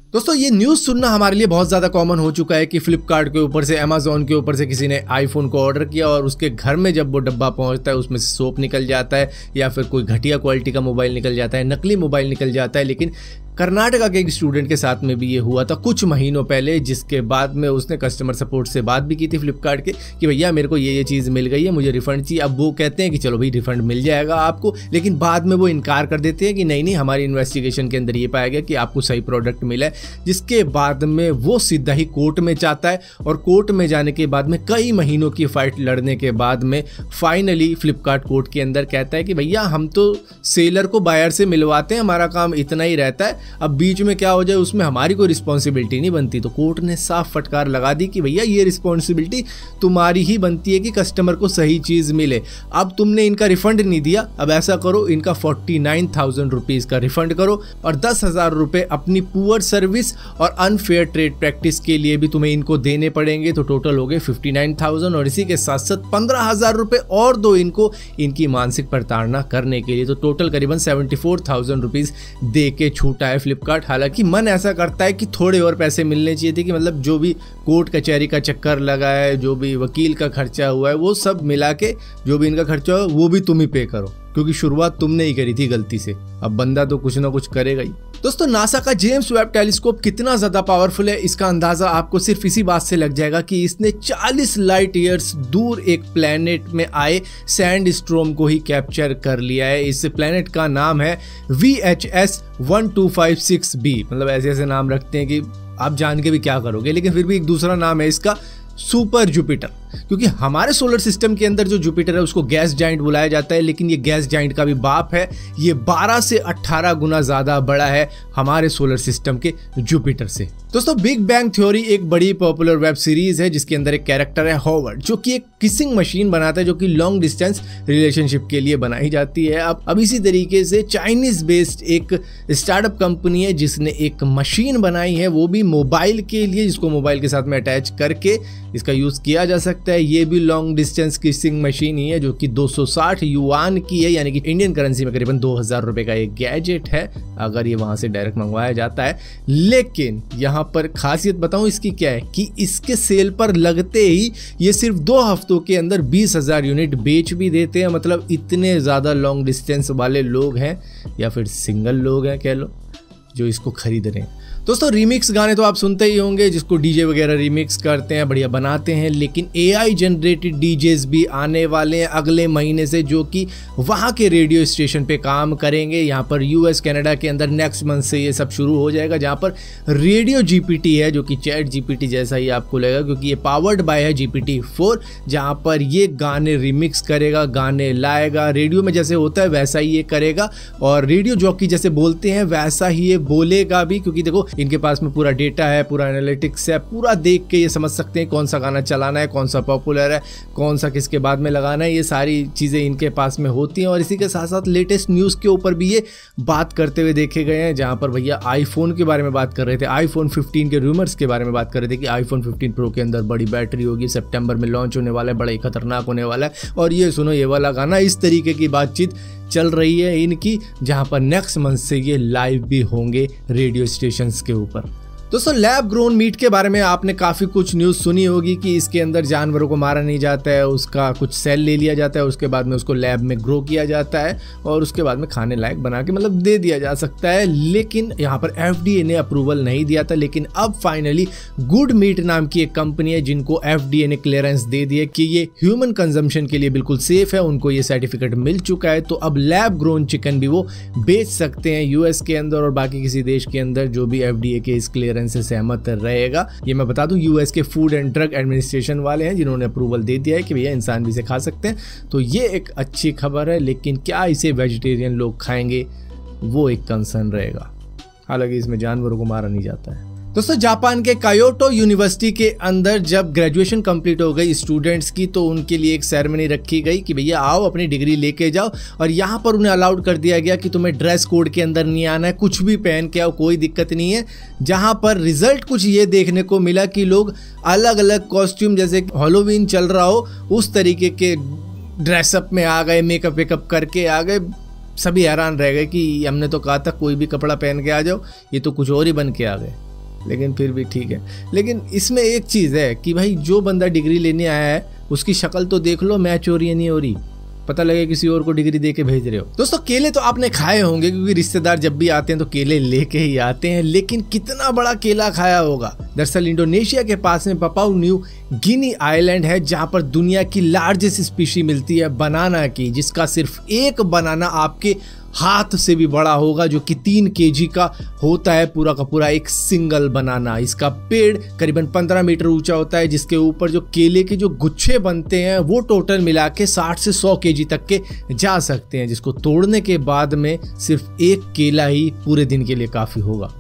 दोस्तों ये न्यूज़ सुनना हमारे लिए बहुत ज़्यादा कॉमन हो चुका है कि फ्लिपकार्ट के ऊपर से अमेजोन के ऊपर से किसी ने आईफोन को ऑर्डर किया और उसके घर में जब वो डब्बा पहुंचता है उसमें से सोप निकल जाता है या फिर कोई घटिया क्वालिटी का मोबाइल निकल जाता है, नकली मोबाइल निकल जाता है। लेकिन कर्नाटका के एक स्टूडेंट के साथ में भी ये हुआ था कुछ महीनों पहले, जिसके बाद में उसने कस्टमर सपोर्ट से बात भी की थी फ्लिपकार्ट के कि भैया मेरे को ये चीज़ मिल गई है, मुझे रिफंड चाहिए। अब वो कहते हैं कि चलो भाई रिफंड मिल जाएगा आपको, लेकिन बाद में वो इनकार कर देते हैं कि नहीं हमारी इन्वेस्टिगेशन के अंदर ये पाया गया कि आपको सही प्रोडक्ट मिला है। जिसके बाद में वो सीधा ही कोर्ट में जाता है और कोर्ट में जाने के बाद में कई महीनों की फाइट लड़ने के बाद में फाइनली फ्लिपकार्ट कोर्ट के अंदर कहता है कि भैया हम तो सेलर को बायर से मिलवाते हैं, हमारा काम इतना ही रहता है, अब बीच में क्या हो जाए उसमें हमारी कोई रिस्पॉन्सिबिलिटी नहीं बनती। तो कोर्ट ने साफ फटकार लगा दी कि भैया ये रिस्पॉन्सिबिलिटी तुम्हारी ही बनती है कि कस्टमर को सही चीज मिले। अब तुमने इनका रिफंड नहीं दिया, अब ऐसा करो इनका 49,000 रुपीज का रिफंड करो और 10,000 रुपए अपनी पुअर सर्विस और अनफेयर ट्रेड प्रैक्टिस के लिए भी तुम्हें इनको देने पड़ेंगे। तो टोटल हो गए 59,000 और इसी के साथ साथ 15,000 रुपए और दो इनको इनकी मानसिक प्रताड़ना करने के लिए। तो टोटल करीबन 74,000 रुपीज दे के छूटा है फ्लिपकार्ट। हालांकि मन ऐसा करता है कि थोड़े और पैसे मिलने चाहिए थे, कि मतलब जो भी कोर्ट कचहरी का चक्कर लगा है, जो भी वकील का खर्चा हुआ है, वो सब मिला के जो भी इनका खर्चा हुआ वो भी तुम ही पे करो, क्योंकि शुरुआत तुमने ही करी थी गलती से। अब बंदा तो कुछ ना कुछ करेगा ही। दोस्तों नासा का जेम्स वेब टेलीस्कोप कितना ज्यादा पावरफुल है इसका अंदाजा आपको सिर्फ इसी बात से लग जाएगा कि इसने 40 लाइट ईयर्स दूर एक प्लेनेट में आए सैंड स्ट्रोम को ही कैप्चर कर लिया है। इस प्लेनेट का नाम है VHS 1256b। मतलब ऐसे ऐसे नाम रखते हैं कि आप जान के भी क्या करोगे, लेकिन फिर भी एक दूसरा नाम है इसका सुपर जुपिटर, क्योंकि हमारे सोलर सिस्टम के अंदर जो जुपिटर है उसको गैस जाइंट बुलाया जाता है, लेकिन ये गैस जाइंट का भी बाप है। ये 12 से 18 गुना ज्यादा बड़ा है हमारे सोलर सिस्टम के जुपिटर से। दोस्तों बिग बैंग थ्योरी एक बड़ी पॉपुलर वेब सीरीज है जिसके अंदर एक कैरेक्टर है हॉवर्ड, जो कि एक किसिंग मशीन बनाता है, जो कि लॉन्ग डिस्टेंस रिलेशनशिप के लिए बनाई जाती है। अब इसी तरीके से चाइनीज बेस्ड एक स्टार्टअप कंपनी है जिसने एक मशीन बनाई है, वो भी मोबाइल के लिए, जिसको मोबाइल के साथ में अटैच करके इसका यूज किया जा सकता है। ये भी लॉन्ग डिस्टेंस किसिंग मशीन ही है, जो कि 260 युआन की है, यानी कि इंडियन करेंसी में करीबन 2,000 रुपए का एक गैजेट है अगर ये वहां से डायरेक्ट मंगवाया जाता है। लेकिन यहाँ पर खासियत बताऊं इसकी क्या है कि इसके सेल पर लगते ही ये सिर्फ 2 हफ्तों के अंदर 20,000 यूनिट बेच भी देते हैं। मतलब इतने ज्यादा लॉन्ग डिस्टेंस वाले लोग हैं या फिर सिंगल लोग हैं कह लो जो इसको खरीद रहे हैं। दोस्तों रीमिक्स गाने तो आप सुनते ही होंगे, जिसको डीजे वगैरह रीमिक्स करते हैं, बढ़िया बनाते हैं, लेकिन AI जनरेटेड डीजेस भी आने वाले हैं अगले महीने से, जो कि वहाँ के रेडियो स्टेशन पे काम करेंगे। यहाँ पर US कनाडा के अंदर नेक्स्ट मंथ से ये सब शुरू हो जाएगा, जहाँ पर रेडियो GPT है, जो कि चैट GPT जैसा ही आपको लगेगा, क्योंकि ये पावर्ड बाय है GPT-4, जहाँ पर ये गाने रिमिक्स करेगा, गाने लाएगा, रेडियो में जैसे होता है वैसा ही ये करेगा और रेडियो जॉकी जैसे बोलते हैं वैसा ही ये बोलेगा भी, क्योंकि देखो इनके पास में पूरा डेटा है, पूरा एनालिटिक्स है, पूरा देख के ये समझ सकते हैं कौन सा गाना चलाना है, कौन सा पॉपुलर है, कौन सा किसके बाद में लगाना है। ये सारी चीज़ें इनके पास में होती हैं और इसी के साथ साथ लेटेस्ट न्यूज़ के ऊपर भी ये बात करते हुए देखे गए हैं, जहाँ पर भैया आईफोन के बारे में बात कर रहे थे, iPhone 15 के रूमर्स के बारे में बात कर रहे थे कि iPhone 15 प्रो के अंदर बड़ी बैटरी होगी, सितंबर में लॉन्च होने वाला है, बड़ा ही खतरनाक होने वाला है। और ये सुनो ये वाला गाना, इस तरीके की बातचीत चल रही है इनकी, जहां पर नेक्स्ट मंथ से ये लाइव भी होंगे रेडियो स्टेशंस के ऊपर। दोस्तों लैब ग्रोन मीट के बारे में आपने काफ़ी कुछ न्यूज़ सुनी होगी कि इसके अंदर जानवरों को मारा नहीं जाता है, उसका कुछ सेल ले लिया जाता है, उसके बाद में उसको लैब में ग्रो किया जाता है और उसके बाद में खाने लायक बना के मतलब दे दिया जा सकता है। लेकिन यहाँ पर FDA ने अप्रूवल नहीं दिया था, लेकिन अब फाइनली गुड मीट नाम की एक कंपनी है जिनको FDA ने क्लियरेंस दे दिया कि ये ह्यूमन कंजम्पशन के लिए बिल्कुल सेफ है, उनको ये सर्टिफिकेट मिल चुका है। तो अब लैब ग्रोन चिकन भी वो बेच सकते हैं US के अंदर और बाकी किसी देश के अंदर जो भी FDA के इस क्लियरेंस से सहमत रहेगा। ये मैं बता दूं US के फूड एंड ड्रग एडमिनिस्ट्रेशन वाले हैं जिन्होंने अप्रूवल दे दिया है कि भैया इंसान भी इसे खा सकते हैं। तो ये एक अच्छी खबर है, लेकिन क्या इसे वेजिटेरियन लोग खाएंगे वो एक कंसर्न रहेगा। हालांकि इसमें जानवरों को मारा नहीं जाता है। दोस्तों जापान के कायोटो यूनिवर्सिटी के अंदर जब ग्रेजुएशन कंप्लीट हो गई स्टूडेंट्स की, तो उनके लिए एक सेरेमनी रखी गई कि भैया आओ अपनी डिग्री लेके जाओ, और यहाँ पर उन्हें अलाउड कर दिया गया कि तुम्हें ड्रेस कोड के अंदर नहीं आना है, कुछ भी पहन के आओ, कोई दिक्कत नहीं है। जहाँ पर रिजल्ट कुछ ये देखने को मिला कि लोग अलग अलग कॉस्ट्यूम, जैसे हैलोवीन चल रहा हो उस तरीके के ड्रेसअप में आ गए, मेकअप वेकअप करके आ गए। सभी हैरान रह गए कि हमने तो कहा था कोई भी कपड़ा पहन के आ जाओ, ये तो कुछ और ही बन के आ गए। लेकिन फिर भी ठीक है। लेकिन इसमें एक चीज़ है कि भाई जो बंदा डिग्री लेने आया है उसकी शक्ल तो देख लो, मैच हो रही है नहीं हो रही, पता लगे किसी और को डिग्री दे के भेज रहे हो। दोस्तों केले तो आपने खाए होंगे क्योंकि रिश्तेदार जब भी आते हैं तो केले लेके ही आते हैं, लेकिन कितना बड़ा केला खाया होगा। दरअसल इंडोनेशिया के पास में पपाउ न्यू गिनी आइलैंड है जहां पर दुनिया की लार्जेस्ट स्पीशी मिलती है बनाना की, जिसका सिर्फ एक बनाना आपके हाथ से भी बड़ा होगा, जो कि 3 kg का होता है पूरा का पूरा एक सिंगल बनाना। इसका पेड़ करीबन 15 मीटर ऊंचा होता है, जिसके ऊपर जो केले के जो गुच्छे बनते हैं वो टोटल मिला के 60 से 100 kg तक के जा सकते हैं, जिसको तोड़ने के बाद में सिर्फ एक केला ही पूरे दिन के लिए काफी होगा।